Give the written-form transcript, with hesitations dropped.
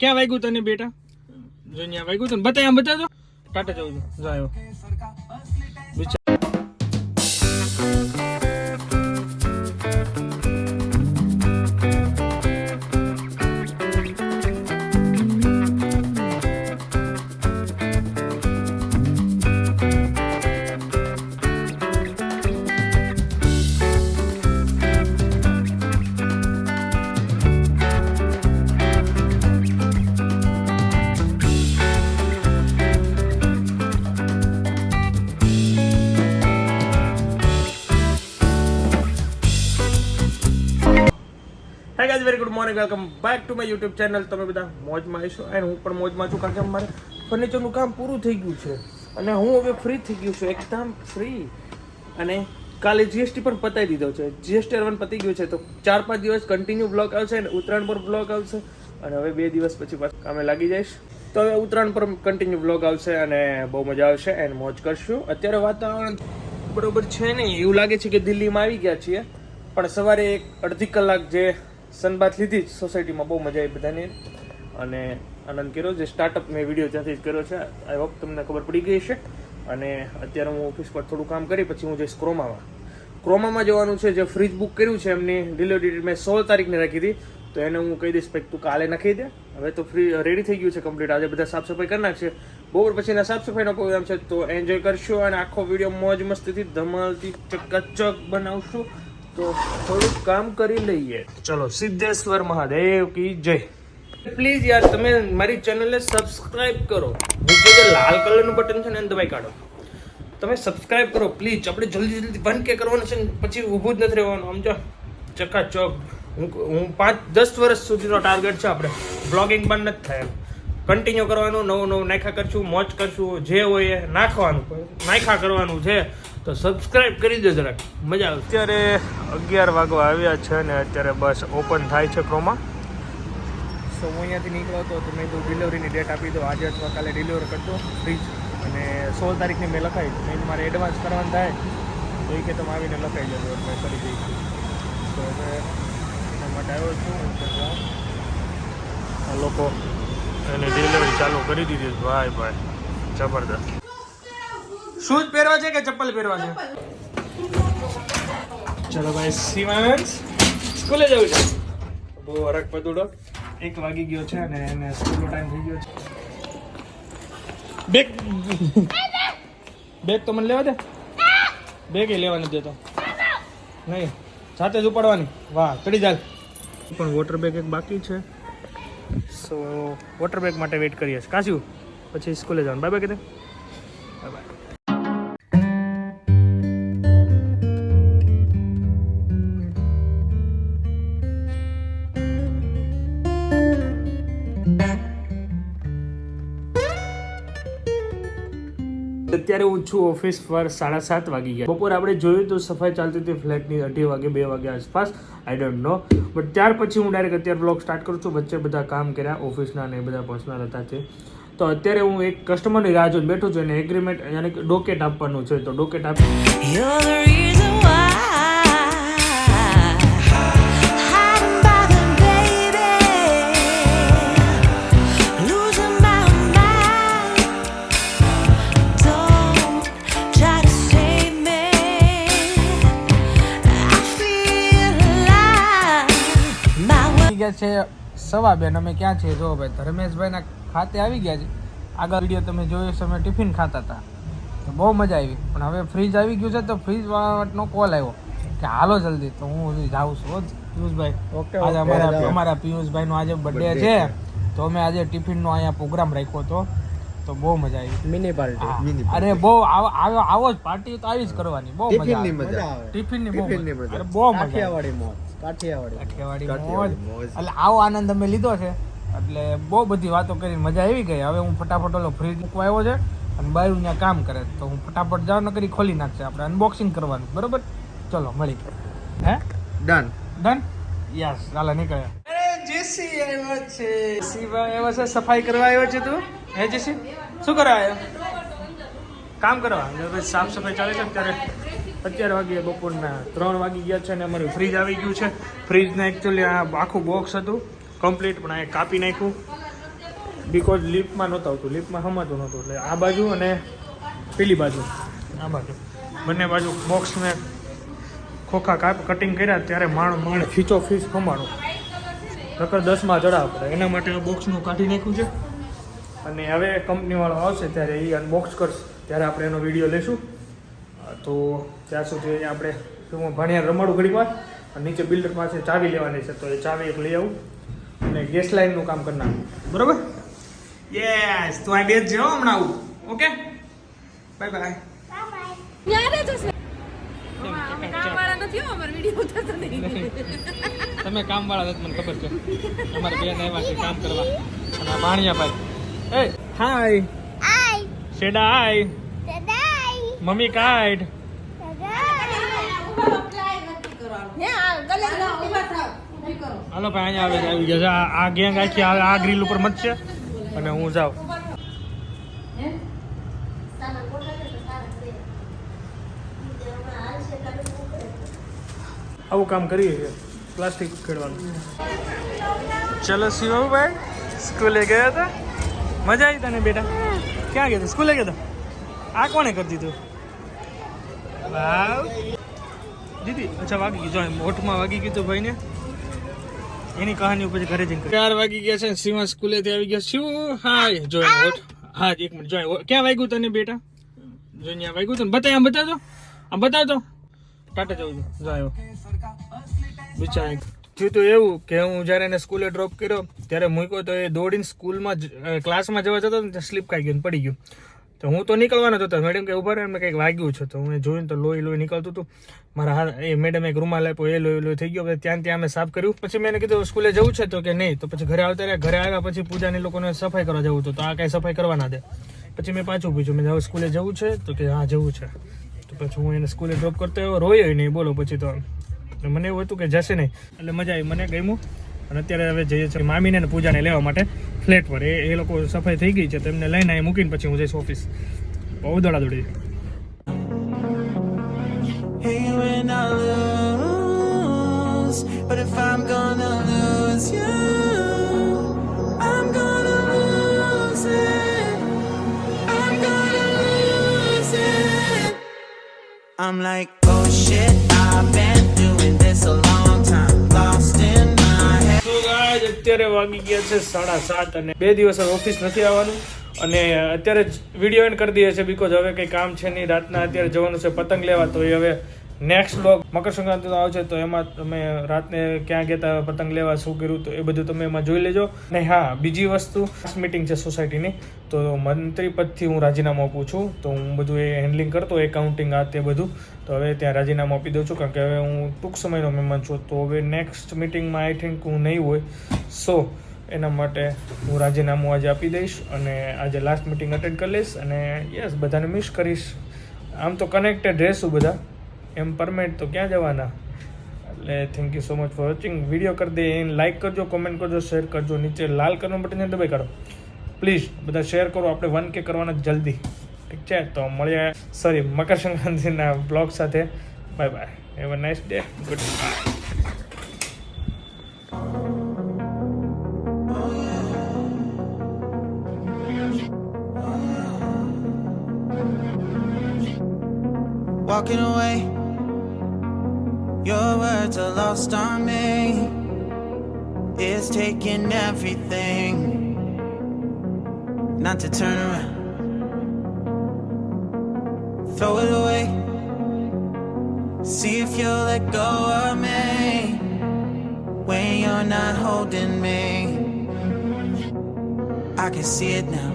ક્યાં વાગ્યું તને બેટા? જો અહીંયા વાગ્યું તને, બતાય, આમ બતાવજો. ટાટા જવું છું, જો આવ્યો. Hi guys, very good morning, welcome back to my YouTube channel. તમે બધા મોજમાં હશો એન્ડ હું પણ મોજમાં છું, કારણ કે અમારે ફર્નિચરનું કામ પૂરું થઈ ગયું છે અને હું હવે ફ્રી થઈ ગયું છું, એકદમ ફ્રી. અને કાલે જીએસટી પણ પતાવી દીધો છે. જીએસટી રન પતી ગયું છે, તો 4-5 દિવસ કન્ટિન્યુ બ્લોગ આવશે અને ઉત્તરાયણ પર બ્લોગ આવશે અને હવે 2 દિવસ પછી પાછું કામે લાગી જઈશ. તો હવે ઉત્તરાયણ પર કન્ટિન્યુ બ્લોગ આવશે અને બહુ મજા આવશે એન્ડ મોજ કરશું. અત્યારે વાતાવરણ બરોબર છે નહીં, એવું લાગે છે કે દિલ્હીમાં આવી ગયા છીએ, પણ સવારે એક અડધી કલાક જે સનબાથ લીધી સોસાયટીમાં, બહુ મજા આવી બધાને અને આનંદ કર્યો. જે સ્ટાર્ટઅપ મેં વિડીયો ત્યાંથી જ કર્યો છે, આઈ હોપ તમને ખબર પડી ગઈ છે. અને અત્યારે હું ઓફિસ પર થોડું કામ કરી પછી હું જઈશ ક્રોમામાં જવાનું છે. જે ફ્રીજ બુક કર્યું છે એમની ડિલિવરી ડેટ મેં 16 તારીખની રાખી હતી, તો એને હું કહી દઈશ તું કાલે નાખી દે. હવે તો ફ્રી રેડી થઈ ગયું છે કમ્પ્લીટ. આજે બધા સાફ સફાઈ કરી નાખશે. બપોર પછીના સાફ સફાઈનો પ્રોગ્રામ છે, તો એન્જોય કરશું અને આખો વિડીયો મોજ મસ્તીથી ધમાલથી ચકાચક બનાવશું. તો થોડું કામ કરી લઈએ. ચલો, સિદ્ધેશ્વર મહાદેવ કી જય. પ્લીઝ યાર, તમે મારી ચેનલને સબસ્ક્રાઇબ કરો. નીચે જે લાલ કલરનું બટન છે ને એને દબાઈ કાઢો. તમે સબસ્ક્રાઇબ કરો પ્લીઝ. આપણે જલ્દી 1K કરવાનું છે ને પછી ઊભું જ નથી રહેવાનું. સમજો, ચકાચક. હું 5-10 વર્ષ સુધીનો ટાર્ગેટ છે. આપણે બ્લોગિંગ બંધ નથી થાય, કન્ટિન્યુ કરવાનું, નવું નાખ્યા કરશું, મોજ કરશું, જે હોય એ નાખ્યા કરવાનું છે. તો સબસ્ક્રાઇબ કરી દો જરાક, મજા આવે. અત્યારે 11 વાગવા આવ્યા છે ને અત્યારે બસ ઓપન થાય છે ક્રોમા. સો હું અહીંયાથી નીકળ્યો હતો, તો મેં ડિલિવરીની ડેટ આપી દો, આજે અથવા કાલે ડિલિવર કરતો ફ્રીજ. અને 16 તારીખની મેં લખાવી, મેં મારે એડવાન્સ કરવાનું થાય તો એ કે તમે આવીને લખાઈ જજો એટલે કરી દઈશું. તો હવે એના માટે આવ્યો છું. આ લોકો એને ડિલિવરી ચાલુ કરી દીધી. ભાઈ જબરદસ્ત. શૂઝ પહેરવા છે કે ચપ્પલ પહેરવા છે? ચલો ભાઈ, શિવાંશ સ્કૂલે જવું છે. બહુ હરક પદુડો 1 વાગી ગયો છે અને એને સ્કૂલનો ટાઈમ થઈ ગયો છે. બેગ તો મને લેવા દે. બેગ એ લેવા નથી દેતો. નહીં, સાથે જ ઉપાડવાની. વાહ, ચડી જાય. પણ વોટર બેગ એક બાકી છે, સો વોટર બેગ માટે વેઇટ કરીએ છીએ. કાશ્યું પછી સ્કૂલે જવાનું. બાય બાય કીધે. Bye bye. અત્યારે હું છું ઓફિસ પર. 7:30 વાગી ગયા. બપોરે આપણે જોયું તો સફાઈ ચાલતી હતી ફ્લેટની 2:30 વાગે 2 વાગ્યા આસપાસ, આઈ ડોન્ટ નો. બટ ત્યાર પછી હું ડાયરેક્ટ અત્યારે બ્લોગ સ્ટાર્ટ કરું છું. વચ્ચે બધા કામ કર્યા ઓફિસના અને બધા પર્સનલ હતા છે. તો અત્યારે હું એક કસ્ટમરની રાહ જોઈને બેઠું છું, એને એગ્રીમેન્ટ યાની કે ડોકેટ આપવાનું છે. તો ડોકેટ આપી છે 2:15. અમે ક્યાં છે જો ભાઈ, ધર્મેશભાઈના ખાતે આવી ગયા છે. આગળ વિડીયો તમે જોયો છે, અમે ટિફિન ખાતા હતા તો બહુ મજા આવી. પણ હવે ફ્રીજ આવી ગયું છે, તો ફ્રીજ વાળાનો કોલ આવ્યો કે હાલો જલ્દી. તો હું જાઉં છું. પિયુષભાઈ, આજે અમારા પિયુષભાઈનો આજે બર્થડે છે, તો અમે આજે ટિફિનનો અહીંયા પ્રોગ્રામ રાખ્યો હતો. તો બહુ મજા આવી. Mini party. અરે બહુ આવો જ પાર્ટી તો આવી જ કરવાની. બહુ મજા આવે. ટિફિનની બહુ મજા આવે. કાઠિયાવાડી મોજ. એટલે આવો આનંદ અમે લીધો છે, એટલે બહુ બધી વાતો કરીને મજા આવી ગઈ. હવે હું ફટાફટ ઓલો ફ્રીજ મૂકવા આવ્યો છે અને બાયું ત્યાં કામ કરે, તો હું ફટાફટ જાવ ન કરી ખોલી નાખશે. આપણે અનબોક્સિંગ કરવાનું, બરોબર? ચલો મળી. હે ડન યસ, ચાલો નીકળ્યા. અરે જેસી આવ્યો છે. શિવા આવ્યો છે, સફાઈ કરવા આવ્યો છે. તું હે જેસી, શું કરવા આવ્યો? કામ કરવા. સાફ સફાઈ ચાલે છે અત્યારે. 11 વાગ્યા, બપોરના 3 વાગી ગયા છે અને અમારું ફ્રીજ આવી ગયું છે. ફ્રીજને એકચ્યુઅલી આ આખું બોક્સ હતું કમ્પ્લીટ, પણ આ કાપી નાખ્યું બીકોઝ લિફ્ટમાં નહોતું આવતું, લિફ્ટમાં સમાતું નહોતું, એટલે આ બાજુ અને પેલી બાજુ આ બાજુ બંને બાજુ બોક્સને ખોખા કટિંગ કર્યા ત્યારે માણ ખીચો ફીસ ખમાણું નકર 10માં ચડાવવા પડે. એના માટે આ બોક્સનું કાઢી નાખ્યું છે અને હવે કંપનીવાળો આવશે ત્યારે એ અનબોક્સ કરશે ત્યારે આપણે એનો વિડીયો લઈશું. તો ત્યાં સુધી અહીંયા આપણે ભાણિયા રમાડું ઘડીક વાર અને નીચે બિલ્ડર પાસે ચાવી લેવાની છે, તો એ ચાવી એક લઈ આવું અને ગેસ લાઇનનું કામ કરી નાખું. બરોબર? યસ, તું આ બેસ છે હમણાં આવું. Okay, bye bye. તમે કામ વાળા મને ખબર છે. તમારે બેન આવ્યા છે કામ કરવા અને ભાણિયા ભાઈ. એ હાય શેડા હાય મમ્મી કાઢ. હાલો ભાઈ અહીંયા આવી ગયા છે. આ ગેંગ આખી આ ગ્રીલ ઉપર મત છે અને હું જાઉં. આવું કામ કરીએ છીએ, પ્લાસ્ટિક ખેડવાનું. ચલો શિવાભાઈ, સ્કૂલે ગયા હતા? મજા આવી તને બેટા? ક્યાં ગયા હતા? સ્કૂલે ગયા હતા? આ કોણે કરી દીધું? વાવ દીદી. અચ્છા વાગી ગયું, જો હોઠમાં વાગી ગયું તો ભાઈને. એની કહાની પછી ઘરે જઈને 4 વાગી ગયા છે. શિવાંશ સ્કૂલેથી આવી ગયા. શું હાય જો હોઠ. હા એક મિનિટ જો ક્યાં વાગ્યું તને બેટા? જો અહીંયા વાગ્યું તને. બતાય, આમ બતાવજો, આમ બતાવજો. ટાટા જવું છું. જો આવ્યો બિચારા. થયું તો એવું કે હું જ્યારે એને સ્કૂલે ડ્રોપ કર્યો ત્યારે મૂક્યો તો એ દોડીને સ્કૂલમાં ક્લાસમાં જવા જતો ને સ્લીપ ખાઈ ગયું, પડી ગયું. તો હું તો નીકળવાનો હતો. મેડમ કે ઉભા રહે, એમને કંઈક વાગ્યું છે. તો હું જોયું તો લોહી નીકળતું હતું મારા હાથ. એ મેડમ એક રૂમાલ આપ્યો, એ લોહી થઈ ગયો. ત્યાં અમે સાફ કર્યું. પછી મેં કીધું સ્કૂલે જવું છે તો કે નહીં. તો પછી ઘરે આવતા રહ્યા. ઘરે આવ્યા પછી પૂજાની લોકોને સફાઈ કરવા જવું હતું, તો આ કાંઈ સફાઈ કરવા ના દે. પછી મેં પાછું પૂછ્યું, મેં હવે સ્કૂલે જવું છે? તો કે હા જવું છે. તો પછી હું એને સ્કૂલે ડ્રોપ કરતો એવો રોયો નહીં બોલો. પછી તો મને એવું હતું કે જશે નહીં, એટલે મજા આવી, મને ગમ્યું. અને અત્યારે હવે જઈએ છીએ મામીને અને પૂજાને લેવા માટે ફ્લેટ પર. એ લોકો સફાઈ થઈ ગઈ છે, તો એમને લઈને અહીં મૂકીને પછી હું જઈશ ઓફિસ. બહુ દોડાદોડી. I'm like, oh shit, I've been doing this a long time, lost in my head. તો ગાઈસ અત્યારે વાગી ગયા છે 7:30 અને 2 દિવસ ઓફિસ નથી આવવાનું અને અત્યારે જ વિડીયો એન્ડ કરી દઈએ છે બીકોઝ હવે કંઈ કામ છે નહીં. રાતના અત્યારે જવાનું છે પતંગ લેવા. તો એ હવે નેક્સ્ટ બ્લોગ મકર સંક્રાંતિનો આવશે, તો એમાં તમે રાતને ક્યાં ગયા હતા પતંગ લેવા, શું કર્યું, તો એ બધું તમે એમાં જોઈ લેજો. અને હા, બીજી વસ્તુ, મીટિંગ છે સોસાયટીની, તો મંત્રી પદથી હું રાજીનામું આપું છું. તો હું બધું એ હેન્ડલિંગ કરતો, એકાઉન્ટિંગ આ તે બધું. તો હવે ત્યાં રાજીનામું આપી દઉં છું, કારણ કે હવે હું ટૂંક સમયનો મહેમાન છું. તો હવે નેક્સ્ટ મિટિંગમાં આઈ થિંક હું નહીં હોય. સો એના માટે હું રાજીનામું આજે આપી દઈશ અને આજે લાસ્ટ મિટિંગ અટેન્ડ કરી લઈશ. અને યસ, બધાને મિસ કરીશ. આમ તો કનેક્ટેડ રહેશું બધા, એમ પરમેન્ટ તો ક્યાં જવાના. એટલે thank you so much for watching. Video કરી દે, લાઇક કરજો, કોમેન્ટ કરજો, શેર કરજો. નીચે લાલ કલરનું બટન છે દબાઈ કાઢો પ્લીઝ. બધા શેર કરો, આપણે 1K કરવાના જલ્દી, ઠીક છે? તો મળીએ મકર સંક્રાંતિના બ્લોગ સાથે. Bye bye. Have a nice day. Good bye. Walking away, your words are lost on me. It's taking everything not to turn around. Throw it away, see if you'll let go of me when you're not holding me. I can see it now.